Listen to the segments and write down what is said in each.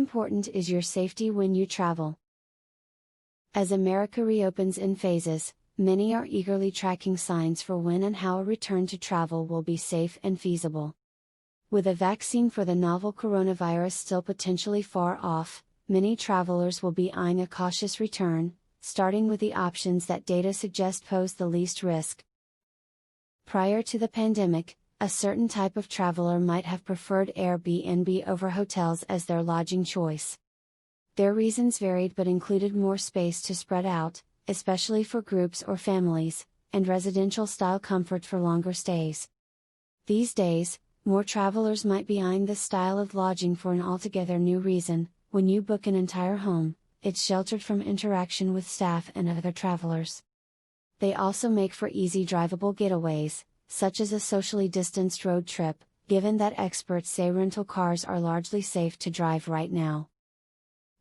important is your safety when you travel? As America reopens in phases, many are eagerly tracking signs for when and how a return to travel will be safe and feasible. With a vaccine for the novel coronavirus still potentially far off, many travelers will be eyeing a cautious return, starting with the options that data suggest pose the least risk. Prior to the pandemic, a certain type of traveler might have preferred Airbnb over hotels as their lodging choice. Their reasons varied but included more space to spread out, especially for groups or families, and residential-style comfort for longer stays. These days, more travelers might be eyeing this style of lodging for an altogether new reason. When you book an entire home, it's sheltered from interaction with staff and other travelers. They also make for easy drivable getaways, such as a socially distanced road trip, given that experts say rental cars are largely safe to drive right now.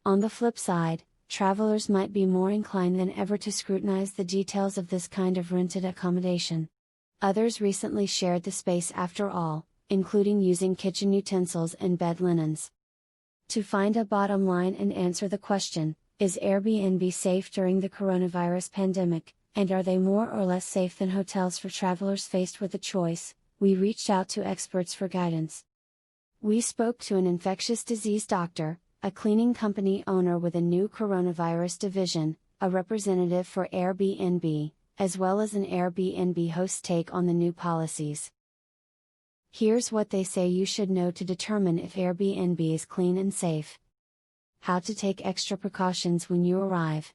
On the flip side, travelers might be more inclined than ever to scrutinize the details of this kind of rented accommodation. Others recently shared the space after all, including using kitchen utensils and bed linens. To find a bottom line and answer the question, is Airbnb safe during the coronavirus pandemic, and are they more or less safe than hotels for travelers faced with a choice, we reached out to experts for guidance. We spoke to an infectious disease doctor, a cleaning company owner with a new coronavirus division, a representative for Airbnb, as well as an Airbnb host's take on the new policies. Here's what they say you should know to determine if Airbnb is clean and safe. How to take extra precautions when you arrive.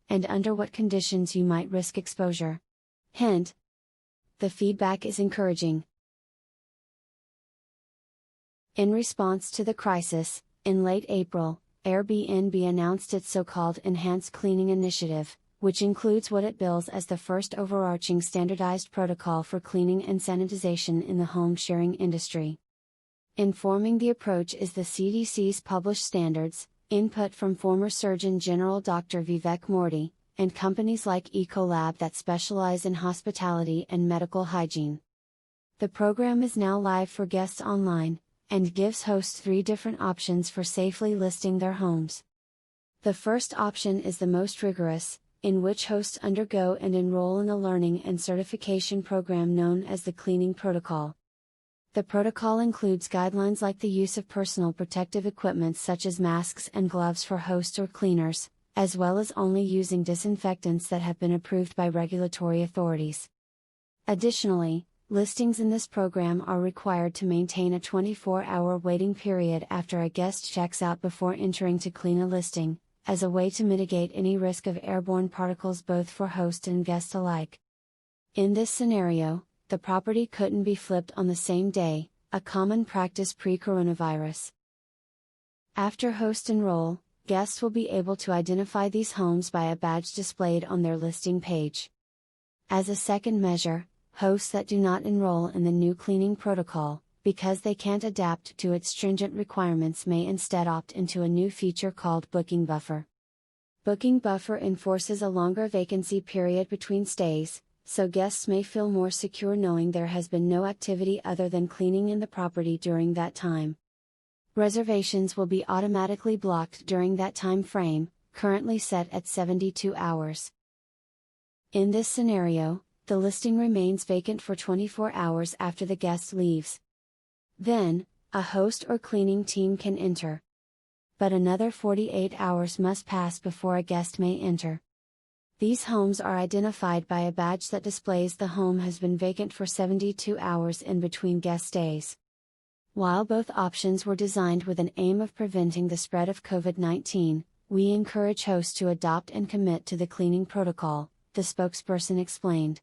And under what conditions you might risk exposure. Hint: the feedback is encouraging. In response to the crisis, in late April, Airbnb announced its so-called Enhanced Cleaning Initiative, which includes what it bills as the first overarching standardized protocol for cleaning and sanitization in the home-sharing industry. Informing the approach is the CDC's published standards, input from former Surgeon General Dr. Vivek Murthy, and companies like Ecolab that specialize in hospitality and medical hygiene. The program is now live for guests online, and gives hosts 3 different options for safely listing their homes. The first option is the most rigorous, in which hosts undergo and enroll in a learning and certification program known as the Cleaning Protocol. The protocol includes guidelines like the use of personal protective equipment such as masks and gloves for hosts or cleaners, as well as only using disinfectants that have been approved by regulatory authorities. Additionally, listings in this program are required to maintain a 24-hour waiting period after a guest checks out before entering to clean a listing, as a way to mitigate any risk of airborne particles both for host and guest alike. In this scenario, the property couldn't be flipped on the same day, a common practice pre-coronavirus. After host enroll, guests will be able to identify these homes by a badge displayed on their listing page. As a second measure, hosts that do not enroll in the new cleaning protocol, because they can't adapt to its stringent requirements, may instead opt into a new feature called Booking Buffer. Booking Buffer enforces a longer vacancy period between stays, so guests may feel more secure knowing there has been no activity other than cleaning in the property during that time. Reservations will be automatically blocked during that time frame, currently set at 72 hours. In this scenario, the listing remains vacant for 24 hours after the guest leaves. Then, a host or cleaning team can enter. But another 48 hours must pass before a guest may enter. These homes are identified by a badge that displays the home has been vacant for 72 hours in between guest stays. While both options were designed with an aim of preventing the spread of COVID-19, we encourage hosts to adopt and commit to the cleaning protocol, the spokesperson explained.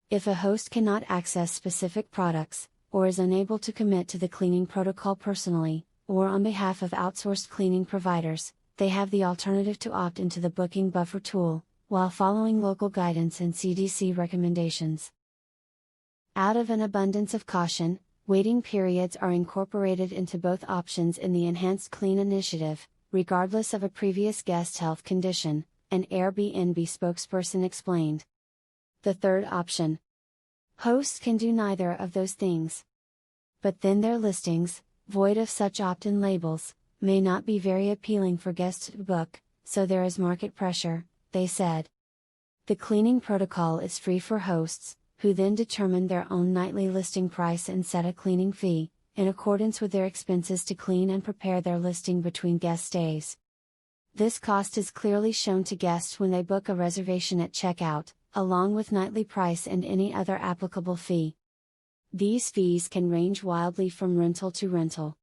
If a host cannot access specific products, or is unable to commit to the cleaning protocol personally, or on behalf of outsourced cleaning providers, they have the alternative to opt into the Booking Buffer tool, while following local guidance and CDC recommendations. Out of an abundance of caution, waiting periods are incorporated into both options in the Enhanced Clean Initiative, regardless of a previous guest health condition, an Airbnb spokesperson explained. The third option. Hosts can do neither of those things. But then their listings, void of such opt-in labels, may not be very appealing for guests to book, so there is market pressure, they said. The cleaning protocol is free for hosts, who then determine their own nightly listing price and set a cleaning fee, in accordance with their expenses to clean and prepare their listing between guest stays. This cost is clearly shown to guests when they book a reservation at checkout, along with nightly price and any other applicable fee. These fees can range wildly from rental to rental.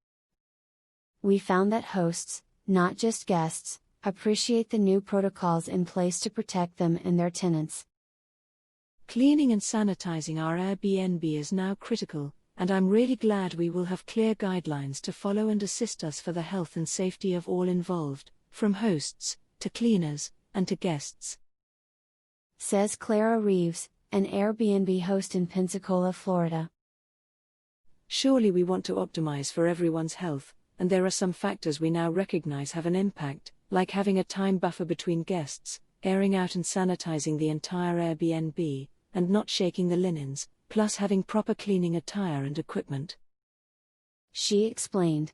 We found that hosts, not just guests, appreciate the new protocols in place to protect them and their tenants. Cleaning and sanitizing our Airbnb is now critical, and I'm really glad we will have clear guidelines to follow and assist us for the health and safety of all involved, from hosts, to cleaners, and to guests. Says Clara Reeves, an Airbnb host in Pensacola, Florida. Surely we want to optimize for everyone's health, and there are some factors we now recognize have an impact, like having a time buffer between guests, airing out and sanitizing the entire Airbnb, and not shaking the linens, plus having proper cleaning attire and equipment. She explained.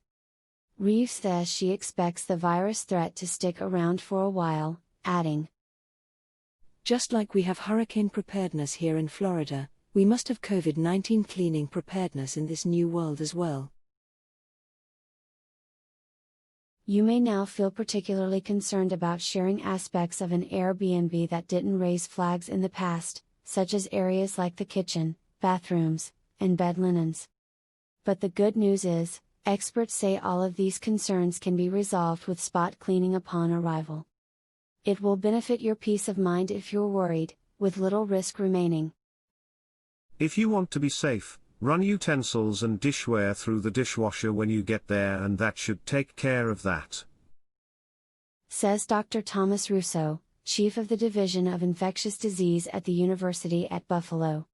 Reeves says she expects the virus threat to stick around for a while, adding, "Just like we have hurricane preparedness here in Florida, we must have COVID-19 cleaning preparedness in this new world as well." You may now feel particularly concerned about sharing aspects of an Airbnb that didn't raise flags in the past, such as areas like the kitchen, bathrooms, and bed linens. But the good news is, experts say all of these concerns can be resolved with spot cleaning upon arrival. It will benefit your peace of mind if you're worried, with little risk remaining. If you want to be safe, run utensils and dishware through the dishwasher when you get there, and that should take care of that. Says Dr. Thomas Russo, Chief of the Division of Infectious Disease at the University at Buffalo.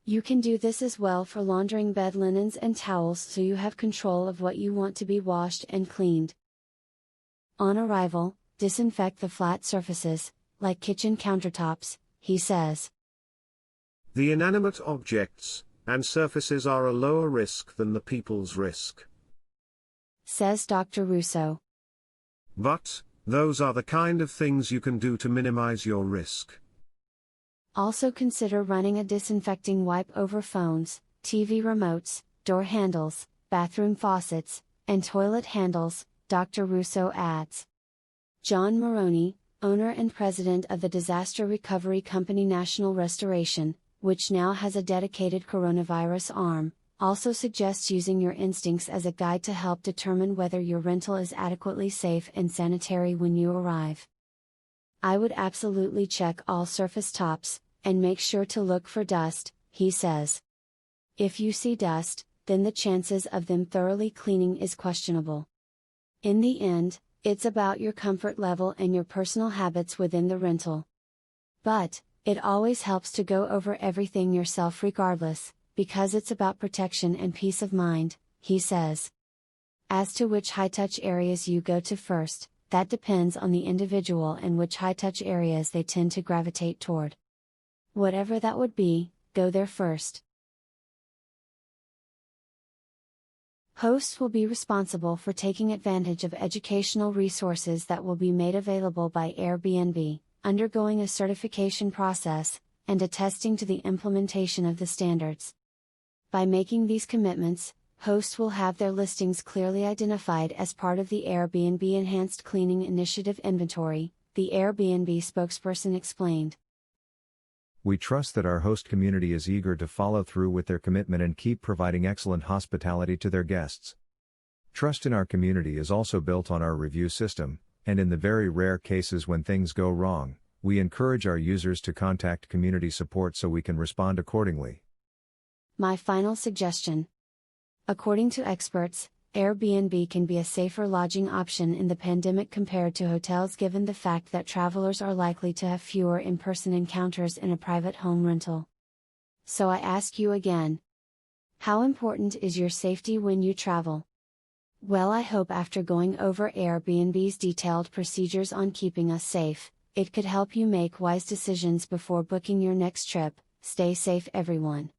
You can do this as well for laundering bed linens and towels, so you have control of what you want to be washed and cleaned. On arrival, disinfect the flat surfaces, like kitchen countertops, he says. The inanimate objects and surfaces are a lower risk than the people's risk. Says Dr. Russo. But, those are the kind of things you can do to minimize your risk. Also consider running a disinfecting wipe over phones, TV remotes, door handles, bathroom faucets, and toilet handles, Dr. Russo adds. John Maroney, owner and president of the disaster recovery company National Restoration, which now has a dedicated coronavirus arm, also suggests using your instincts as a guide to help determine whether your rental is adequately safe and sanitary when you arrive. I would absolutely check all surface tops, and make sure to look for dust, he says. If you see dust, then the chances of them thoroughly cleaning is questionable. In the end, it's about your comfort level and your personal habits within the rental. But, it always helps to go over everything yourself regardless, because it's about protection and peace of mind, he says. As to which high-touch areas you go to first, that depends on the individual and which high-touch areas they tend to gravitate toward. Whatever that would be, go there first. Hosts will be responsible for taking advantage of educational resources that will be made available by Airbnb, undergoing a certification process, and attesting to the implementation of the standards. By making these commitments, hosts will have their listings clearly identified as part of the Airbnb Enhanced Cleaning Initiative inventory, the Airbnb spokesperson explained. We trust that our host community is eager to follow through with their commitment and keep providing excellent hospitality to their guests. Trust in our community is also built on our review system, and in the very rare cases when things go wrong, we encourage our users to contact community support so we can respond accordingly. My final suggestion. According to experts, Airbnb can be a safer lodging option in the pandemic compared to hotels, given the fact that travelers are likely to have fewer in-person encounters in a private home rental. So I ask you again. How important is your safety when you travel? Well, I hope after going over Airbnb's detailed procedures on keeping us safe, it could help you make wise decisions before booking your next trip. Stay safe, everyone.